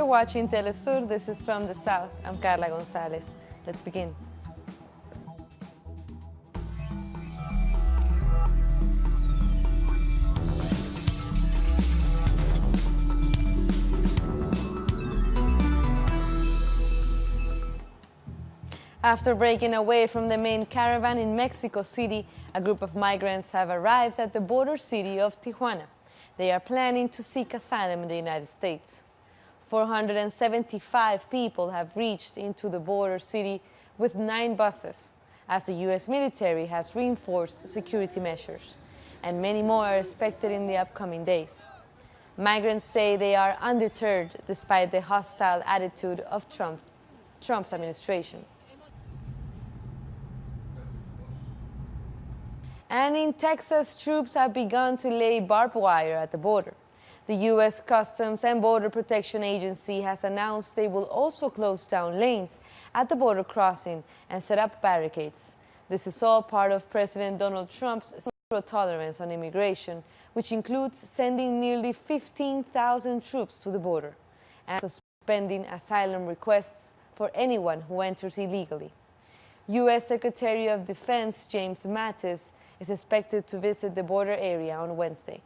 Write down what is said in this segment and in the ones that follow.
watching Telesur. This is From the South. I'm Carla Gonzalez. Let's begin. After breaking away from the main caravan in Mexico City, a group of migrants have arrived at the border city of Tijuana. They are planning to seek asylum in the United States. 475 people have reached into the border city with 9 buses, as the U.S. military has reinforced security measures, and many more are expected in the upcoming days. Migrants say they are undeterred despite the hostile attitude of Trump's administration. And in Texas, troops have begun to lay barbed wire at the border. The U.S. Customs and Border Protection Agency has announced they will also close down lanes at the border crossing and set up barricades. This is all part of President Donald Trump's zero tolerance on immigration, which includes sending nearly 15,000 troops to the border and suspending asylum requests for anyone who enters illegally. U.S. Secretary of Defense James Mattis is expected to visit the border area on Wednesday.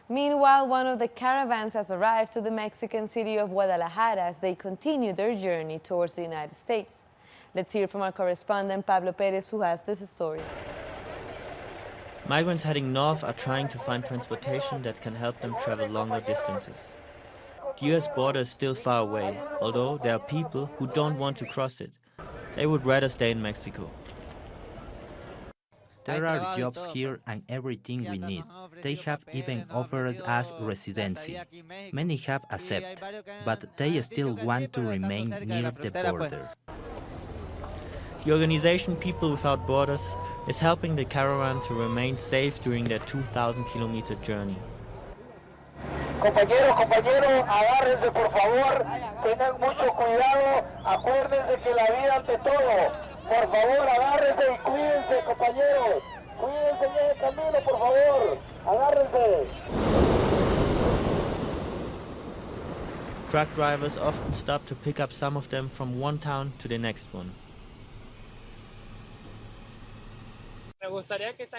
Meanwhile, one of the caravans has arrived to the Mexican city of Guadalajara as they continue their journey towards the United States. Let's hear from our correspondent Pablo Perez, who has this story. Migrants heading north are trying to find transportation that can help them travel longer distances. The US border is still far away, although there are people who don't want to cross it. They would rather stay in Mexico. There are jobs here and everything we need. They have even offered us residency. Many have accepted, but they still want to remain near the border. The organization People Without Borders is helping the caravan to remain safe during their 2,000-kilometer journey. Compañeros, agárrense por favor, tengan mucho cuidado, acuérdense que la vida ante todo. Por favor, agárrense y cuídense, compañeros. Cuídense en el camino, por favor. Agárrense. Truck drivers often stop to pick up some of them from one town to the next one.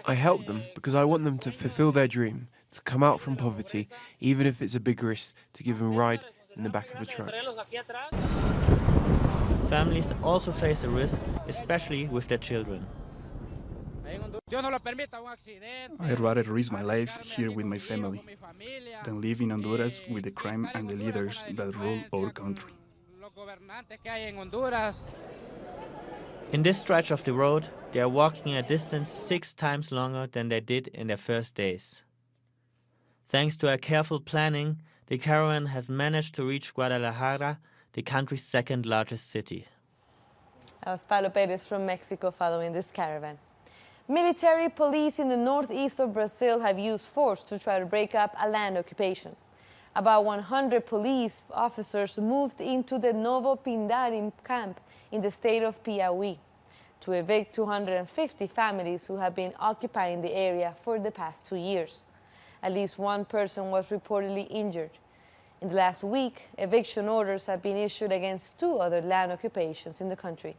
I help them because I want them to fulfill their dream, to come out from poverty, even if it's a big risk to give them a ride in the back of a truck. Families also face a risk, especially with their children. I'd rather risk my life here with my family than live in Honduras with the crime and the leaders that rule our country. In this stretch of the road, they are walking a distance 6 times longer than they did in their first days. Thanks to a careful planning, the caravan has managed to reach Guadalajara, the country's second largest city. That was Pablo Perez from Mexico following this caravan. Military police in the northeast of Brazil have used force to try to break up a land occupation. About 100 police officers moved into the Novo Pindari camp in the state of Piauí to evict 250 families who have been occupying the area for the past 2 years. At least one person was reportedly injured. In the last week, eviction orders have been issued against 2 other land occupations in the country.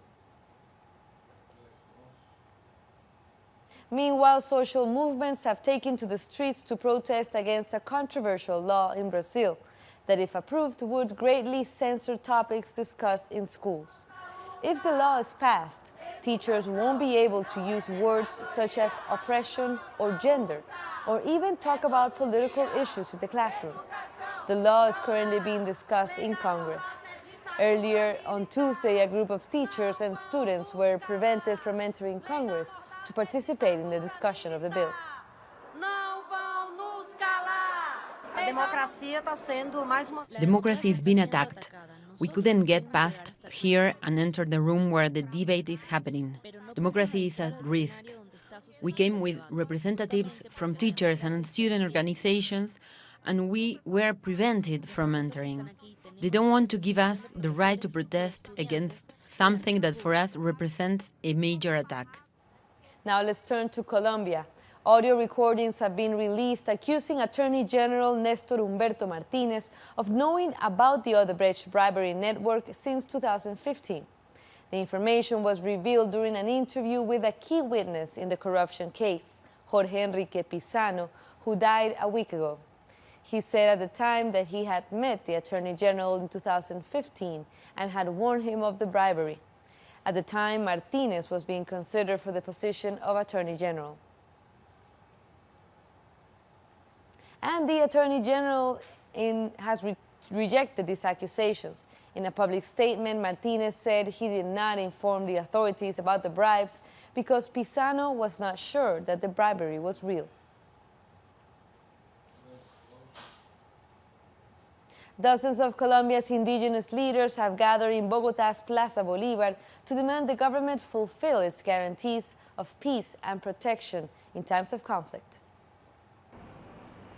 Meanwhile, social movements have taken to the streets to protest against a controversial law in Brazil that, if approved, would greatly censor topics discussed in schools. If the law is passed, teachers won't be able to use words such as oppression or gender, or even talk about political issues in the classroom. The law is currently being discussed in Congress. Earlier on Tuesday, a group of teachers and students were prevented from entering Congress to participate in the discussion of the bill. Democracy is being attacked. We couldn't get past here and enter the room where the debate is happening. Democracy is at risk. We came with representatives from teachers and student organizations, and we were prevented from entering. They don't want to give us the right to protest against something that for us represents a major attack. Now let's turn to Colombia. Audio recordings have been released accusing Attorney General Néstor Humberto Martínez of knowing about the Odebrecht bribery network since 2015. The information was revealed during an interview with a key witness in the corruption case, Jorge Enrique Pizano, who died a week ago. He said at the time that he had met the Attorney General in 2015 and had warned him of the bribery. At the time, Martínez was being considered for the position of Attorney General. And the Attorney General has rejected these accusations. In a public statement, Martínez said he did not inform the authorities about the bribes because Pizano was not sure that the bribery was real. Dozens of Colombia's indigenous leaders have gathered in Bogotá's Plaza Bolívar to demand the government fulfill its guarantees of peace and protection in times of conflict.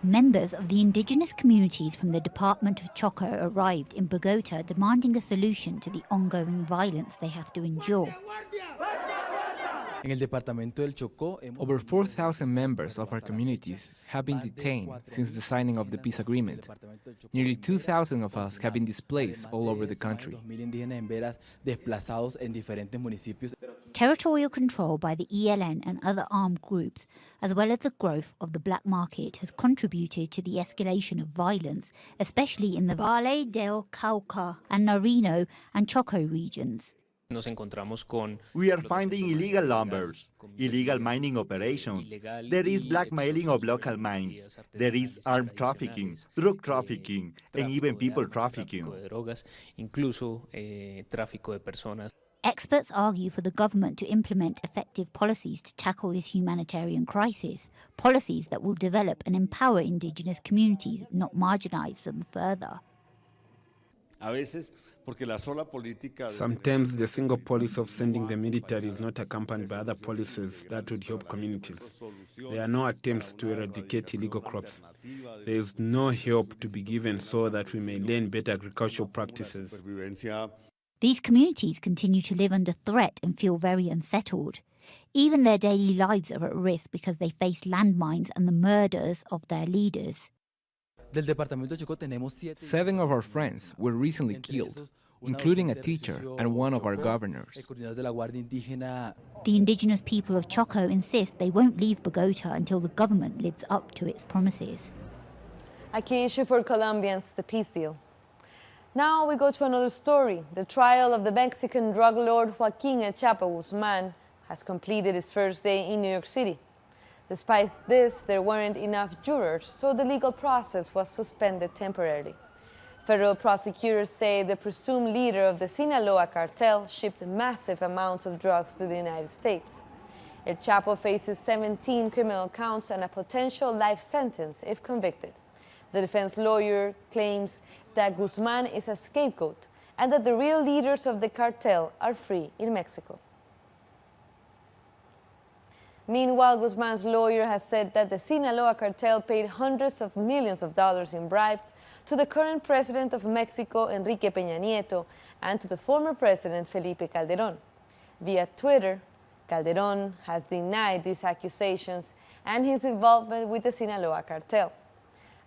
Members of the indigenous communities from the Department of Choco arrived in Bogotá demanding a solution to the ongoing violence they have to endure. Over 4,000 members of our communities have been detained since the signing of the peace agreement. Nearly 2,000 of us have been displaced all over the country. Territorial control by the ELN and other armed groups, as well as the growth of the black market, has contributed to the escalation of violence, especially in the Valle del Cauca and Nariño and Choco regions. We are finding illegal lumbers, illegal mining operations. There is blackmailing of local mines. There is armed trafficking, drug trafficking, and even people trafficking. Experts argue for the government to implement effective policies to tackle this humanitarian crisis, policies that will develop and empower indigenous communities, not marginalize them further. Sometimes the single policy of sending the military is not accompanied by other policies that would help communities. There are no attempts to eradicate illegal crops. There is no help to be given so that we may learn better agricultural practices. These communities continue to live under threat and feel very unsettled. Even their daily lives are at risk because they face landmines and the murders of their leaders. 7 of our friends were recently killed, including a teacher and one of our governors. The indigenous people of Choco insist they won't leave Bogotá until the government lives up to its promises. A key issue for Colombians, the peace deal. Now we go to another story. The trial of the Mexican drug lord Joaquín El Chapo Guzmán has completed its first day in New York City. Despite this, there weren't enough jurors, so the legal process was suspended temporarily. Federal prosecutors say the presumed leader of the Sinaloa cartel shipped massive amounts of drugs to the United States. El Chapo faces 17 criminal counts and a potential life sentence if convicted. The defense lawyer claims that Guzmán is a scapegoat and that the real leaders of the cartel are free in Mexico. Meanwhile, Guzmán's lawyer has said that the Sinaloa cartel paid hundreds of millions of dollars in bribes to the current president of Mexico, Enrique Peña Nieto, and to the former president, Felipe Calderón. Via Twitter, Calderón has denied these accusations and his involvement with the Sinaloa cartel.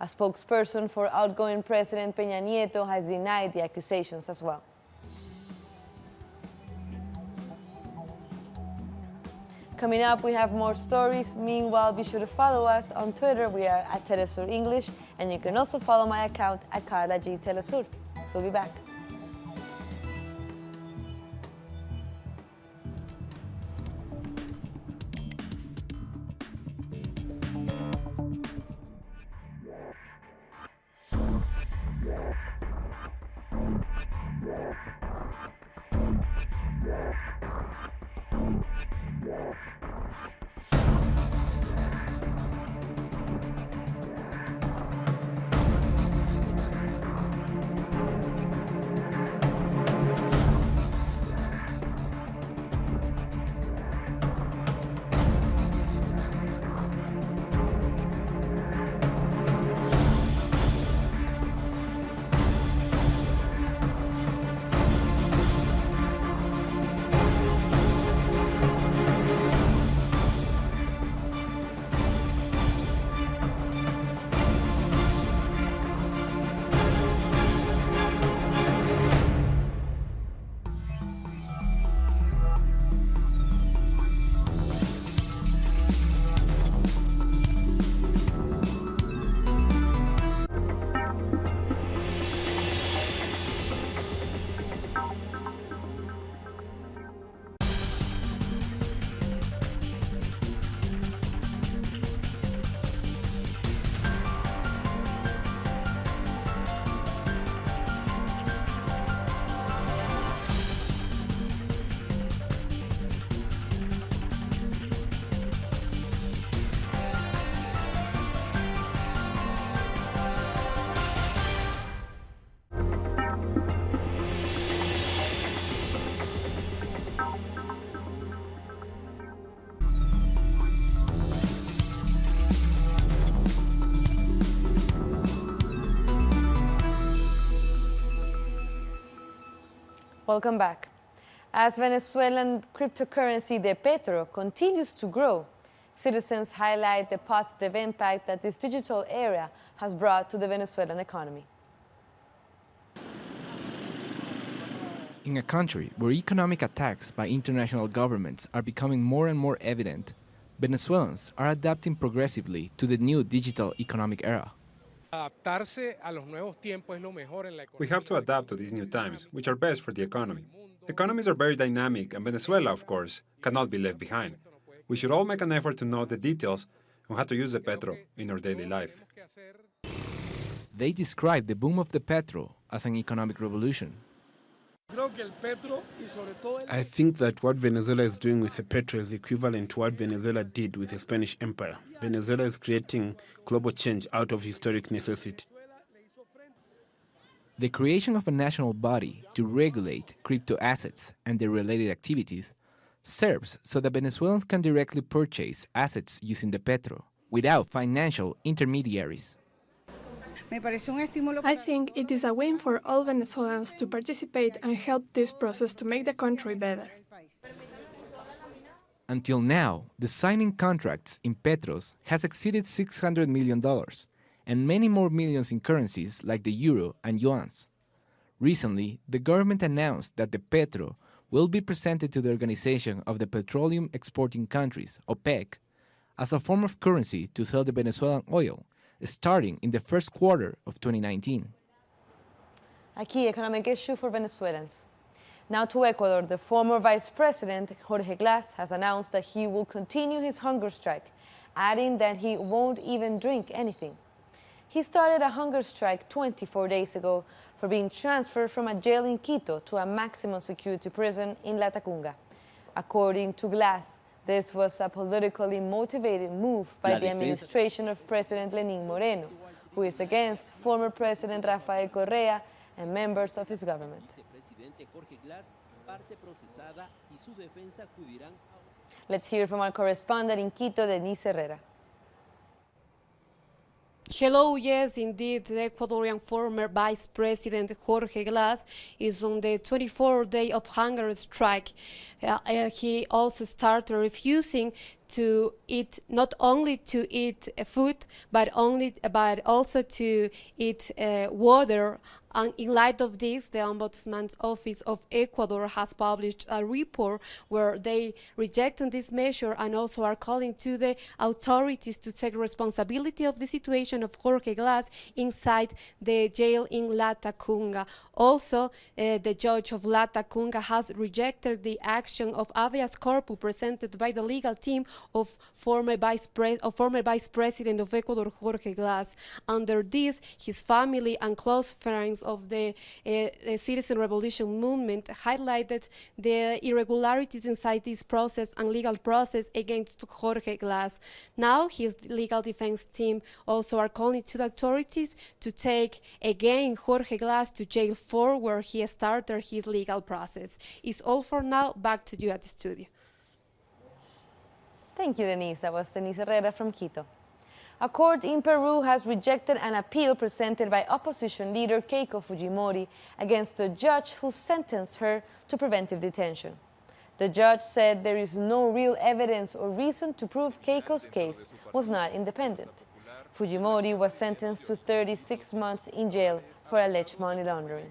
A spokesperson for outgoing President Peña Nieto has denied the accusations as well. Coming up, we have more stories. Meanwhile, be sure to follow us on Twitter. We are at Telesur English, and you can also follow my account at Carla G. Telesur. We'll be back. Welcome back. As Venezuelan cryptocurrency de Petro continues to grow, citizens highlight the positive impact that this digital era has brought to the Venezuelan economy. In a country where economic attacks by international governments are becoming more and more evident, Venezuelans are adapting progressively to the new digital economic era. We have to adapt to these new times, which are best for the economy. Economies are very dynamic, and Venezuela, of course, cannot be left behind. We should all make an effort to know the details on how to use the petro in our daily life. They describe the boom of the petro as an economic revolution. I think that what Venezuela is doing with the petro is equivalent to what Venezuela did with the Spanish Empire. Venezuela is creating global change out of historic necessity. The creation of a national body to regulate crypto assets and their related activities serves so that Venezuelans can directly purchase assets using the petro without financial intermediaries. I think it is a win for all Venezuelans to participate and help this process to make the country better. Until now, the signing contracts in petros has exceeded $600 million, and many more millions in currencies like the euro and yuans. Recently, the government announced that the petro will be presented to the Organization of the Petroleum Exporting Countries, OPEC, as a form of currency to sell the Venezuelan oil, starting in the first quarter of 2019. A key economic issue for Venezuelans. Now to Ecuador, the former Vice President, Jorge Glass, has announced that he will continue his hunger strike, adding that he won't even drink anything. He started a hunger strike 24 days ago for being transferred from a jail in Quito to a maximum security prison in La Tacunga. According to Glass, this was a politically motivated move by the administration of President Lenín Moreno, who is against former President Rafael Correa and members of his government. Let's hear from our correspondent in Quito, Denise Herrera. Hello, yes, indeed, the Ecuadorian former Vice President Jorge Glass is on the 24th day of hunger strike. He also started refusing to eat, not only to eat food, but also to eat water. And in light of this, the Ombudsman's Office of Ecuador has published a report where they rejected this measure and also are calling to the authorities to take responsibility of the situation of Jorge Glass inside the jail in La Tacunga. Also, the judge of La Tacunga has rejected the action of habeas corpus presented by the legal team of former Vice President of Ecuador, Jorge Glass. Under this, his family and close friends of the citizen revolution movement highlighted the irregularities inside this process and legal process against Jorge Glass. Now his legal defense team also are calling to the authorities to take again Jorge Glass to jail 4, where he started his legal process. It's all for now. Back to you at the studio. Thank you, Denise. That was Denise Herrera from Quito. A court in Peru has rejected an appeal presented by opposition leader Keiko Fujimori against the judge who sentenced her to preventive detention. The judge said there is no real evidence or reason to prove Keiko's case was not independent. Fujimori was sentenced to 36 months in jail for alleged money laundering.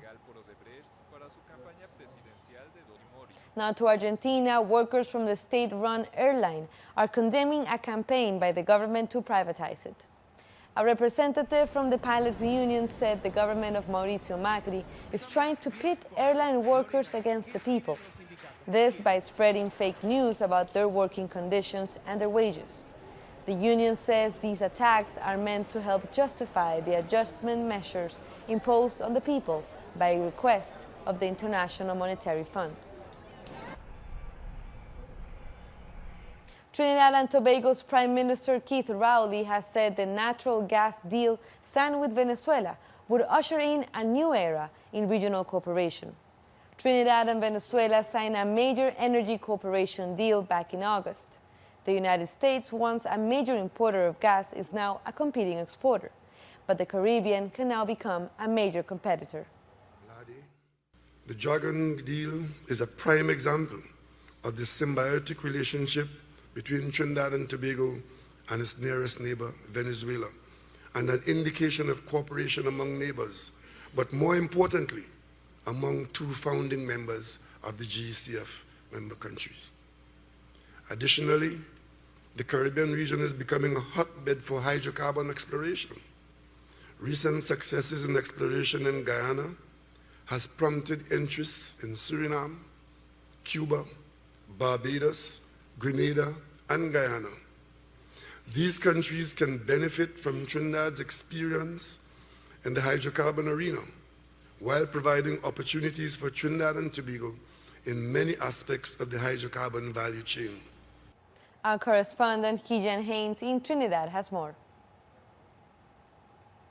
Now to Argentina, workers from the state-run airline are condemning a campaign by the government to privatize it. A representative from the pilots union said the government of Mauricio Macri is trying to pit airline workers against the people. This by spreading fake news about their working conditions and their wages. The union says these attacks are meant to help justify the adjustment measures imposed on the people by request of the International Monetary Fund. Trinidad and Tobago's Prime Minister Keith Rowley has said the natural gas deal signed with Venezuela would usher in a new era in regional cooperation. Trinidad and Venezuela signed a major energy cooperation deal back in August. The United States, once a major importer of gas, is now a competing exporter. But the Caribbean can now become a major competitor. The Dragon deal is a prime example of the symbiotic relationship between Trinidad and Tobago and its nearest neighbor, Venezuela, and an indication of cooperation among neighbors, but more importantly, among two founding members of the GECF member countries. Additionally, the Caribbean region is becoming a hotbed for hydrocarbon exploration. Recent successes in exploration in Guyana has prompted interest in Suriname, Cuba, Barbados, Grenada, and Guyana. These countries can benefit from Trinidad's experience in the hydrocarbon arena, while providing opportunities for Trinidad and Tobago in many aspects of the hydrocarbon value chain. Our correspondent Kijan Haynes in Trinidad has more.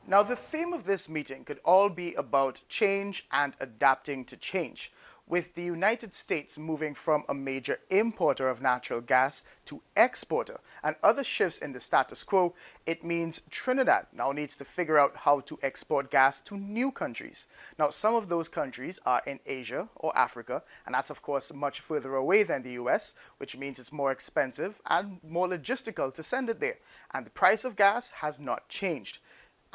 Now, the theme of this meeting could all be about change and adapting to change. With the United States moving from a major importer of natural gas to exporter and other shifts in the status quo, it means Trinidad now needs to figure out how to export gas to new countries. Now, some of those countries are in Asia or Africa, and that's of course much further away than the US, which means it's more expensive and more logistical to send it there. And the price of gas has not changed.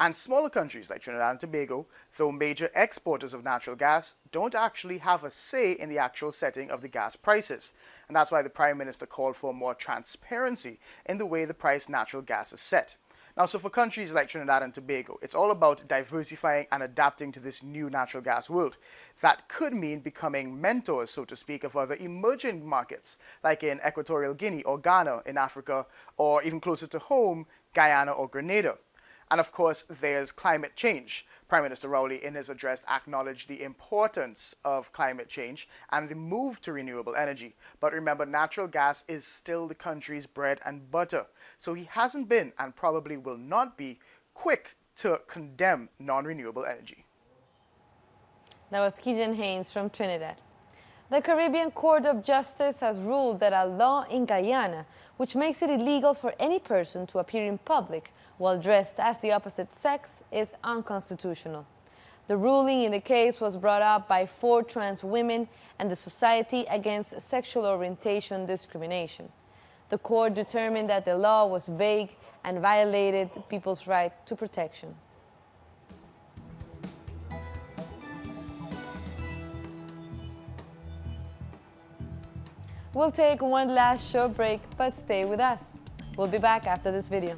And smaller countries like Trinidad and Tobago, though major exporters of natural gas, don't actually have a say in the actual setting of the gas prices. And that's why the Prime Minister called for more transparency in the way the price of natural gas is set. Now, so for countries like Trinidad and Tobago, it's all about diversifying and adapting to this new natural gas world. That could mean becoming mentors, so to speak, of other emerging markets, like in Equatorial Guinea or Ghana in Africa, or even closer to home, Guyana or Grenada. And of course, there's climate change. Prime Minister Rowley, in his address, acknowledged the importance of climate change and the move to renewable energy. But remember, natural gas is still the country's bread and butter. So he hasn't been, and probably will not be, quick to condemn non-renewable energy. That was Kijan Haynes from Trinidad. The Caribbean Court of Justice has ruled that a law in Guyana, which makes it illegal for any person to appear in public while dressed as the opposite sex, is unconstitutional. The ruling in the case was brought up by 4 trans women and the Society Against Sexual Orientation Discrimination. The court determined that the law was vague and violated people's right to protection. We'll take one last short break, but stay with us. We'll be back after this video.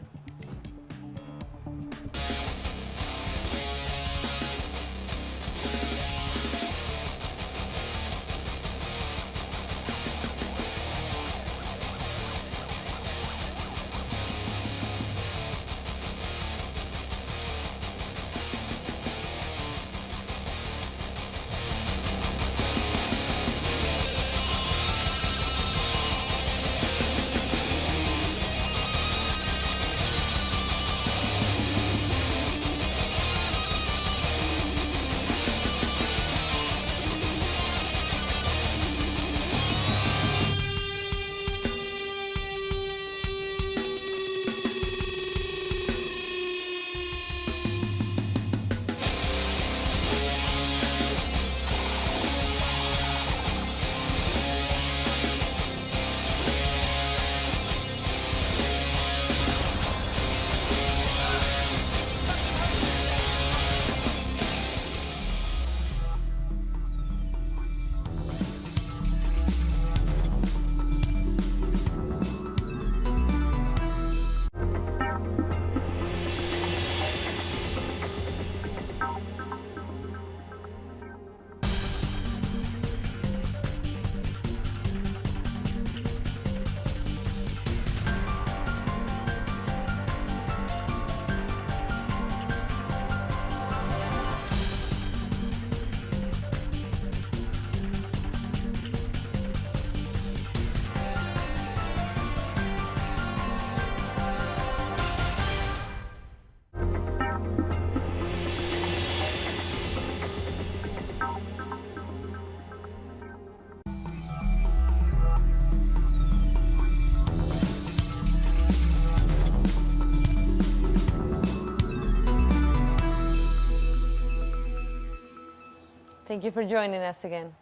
Thank you for joining us again.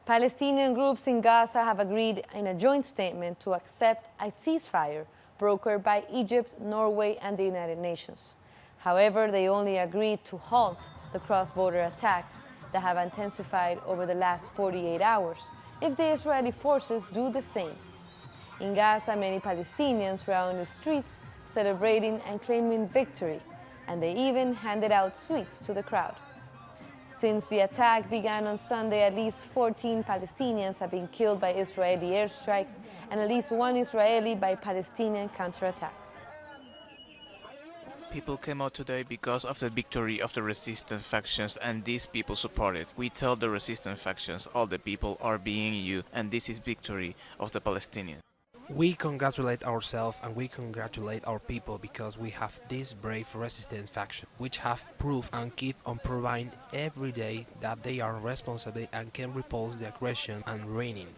Palestinian groups in Gaza have agreed in a joint statement to accept a ceasefire brokered by Egypt, Norway, and the United Nations. However, they only agreed to halt the cross-border attacks that have intensified over the last 48 hours if the Israeli forces do the same. In Gaza, many Palestinians were on the streets celebrating and claiming victory, and they even handed out sweets to the crowd. Since the attack began on Sunday, at least 14 Palestinians have been killed by Israeli airstrikes and at least one Israeli by Palestinian counterattacks. People came out today because of the victory of the resistance factions, and these people support it. We tell the resistance factions all the people are being you, and this is victory of the Palestinians. We congratulate ourselves and we congratulate our people because we have this brave resistance faction which have proved and keep on proving every day that they are responsible and can repulse the aggression and reigning.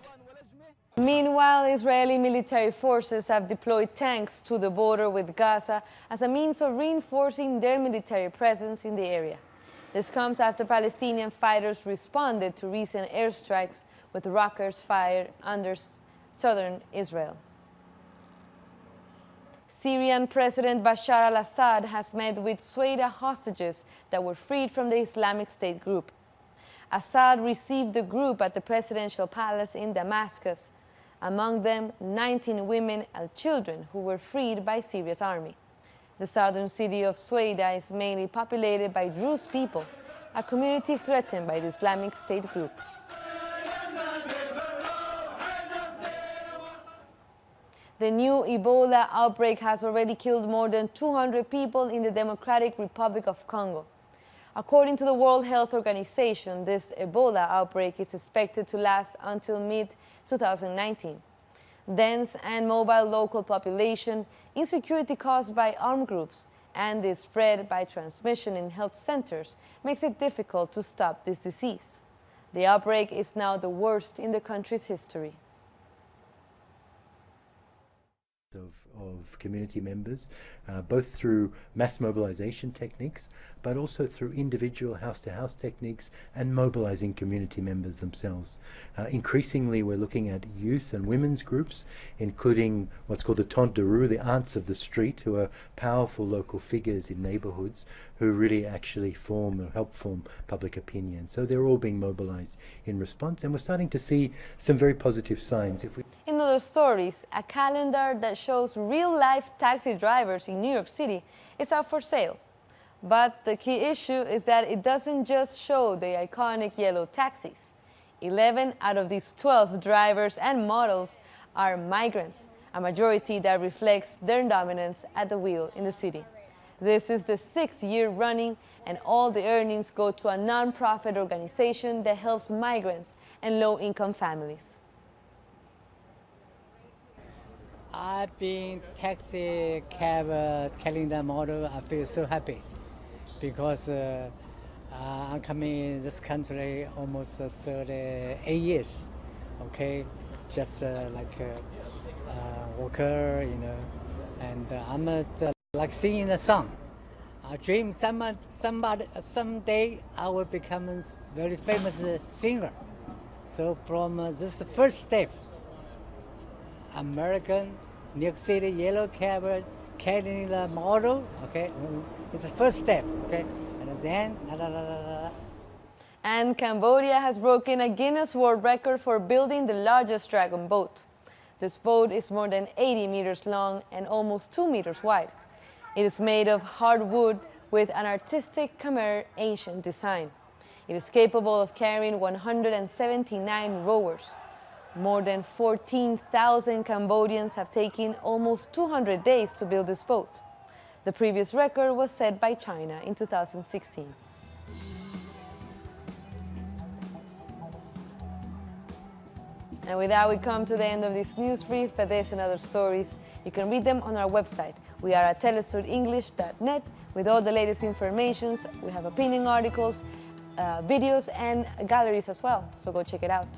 Meanwhile, Israeli military forces have deployed tanks to the border with Gaza as a means of reinforcing their military presence in the area. This comes after Palestinian fighters responded to recent airstrikes with rockets fired under southern Israel. Syrian President Bashar al-Assad has met with Sweida hostages that were freed from the Islamic State group. Assad received the group at the presidential palace in Damascus, among them 19 women and children who were freed by Syria's army. The southern city of Sweida is mainly populated by Druze people, a community threatened by the Islamic State group. The new Ebola outbreak has already killed more than 200 people in the Democratic Republic of Congo. According to the World Health Organization, this Ebola outbreak is expected to last until mid-2019. Dense and mobile local population, insecurity caused by armed groups, and the spread by transmission in health centers makes it difficult to stop this disease. The outbreak is now the worst in the country's history. Of community members, both through mass mobilization techniques, but also through individual house-to-house techniques and mobilizing community members themselves. Increasingly, we're looking at youth and women's groups, including what's called the Tante de Rue, the aunts of the street, who are powerful local figures in neighborhoods who really actually form or help form public opinion. So they're all being mobilized in response, and we're starting to see some very positive signs. In other stories, a calendar that shows real-life taxi drivers in New York City is out for sale. But the key issue is that it doesn't just show the iconic yellow taxis. 11 out of these 12 drivers and models are migrants, a majority that reflects their dominance at the wheel in the city. This is the 6th year running, and all the earnings go to a non-profit organization that helps migrants and low-income families. I've been taxi cab calendar model. I feel so happy because I'm coming in this country almost 38 years. Okay, just like a worker, you know, and I'm like singing a song. I dream someday I will become a very famous singer. So from this first step, American, New York City yellow cab calendar model, okay, it's the first step, okay, and then And Cambodia has broken a Guinness World Record for building the largest dragon boat. This boat is more than 80 meters long and almost 2 meters wide. It is made of hardwood with an artistic Khmer ancient design. It is capable of carrying 179 rowers. More than 14,000 Cambodians have taken almost 200 days to build this boat. The previous record was set by China in 2016. And with that, we come to the end of this news brief. But there's and other stories. You can read them on our website. We are at telesurenglish.net with all the latest informations. We have opinion articles, videos, and galleries as well. So go check it out.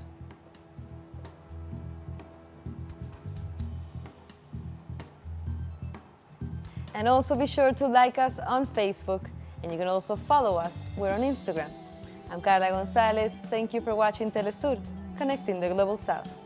And also be sure to like us on Facebook, and you can also follow us. We're on Instagram. I'm Carla Gonzalez. Thank you for watching Telesur, connecting the Global South.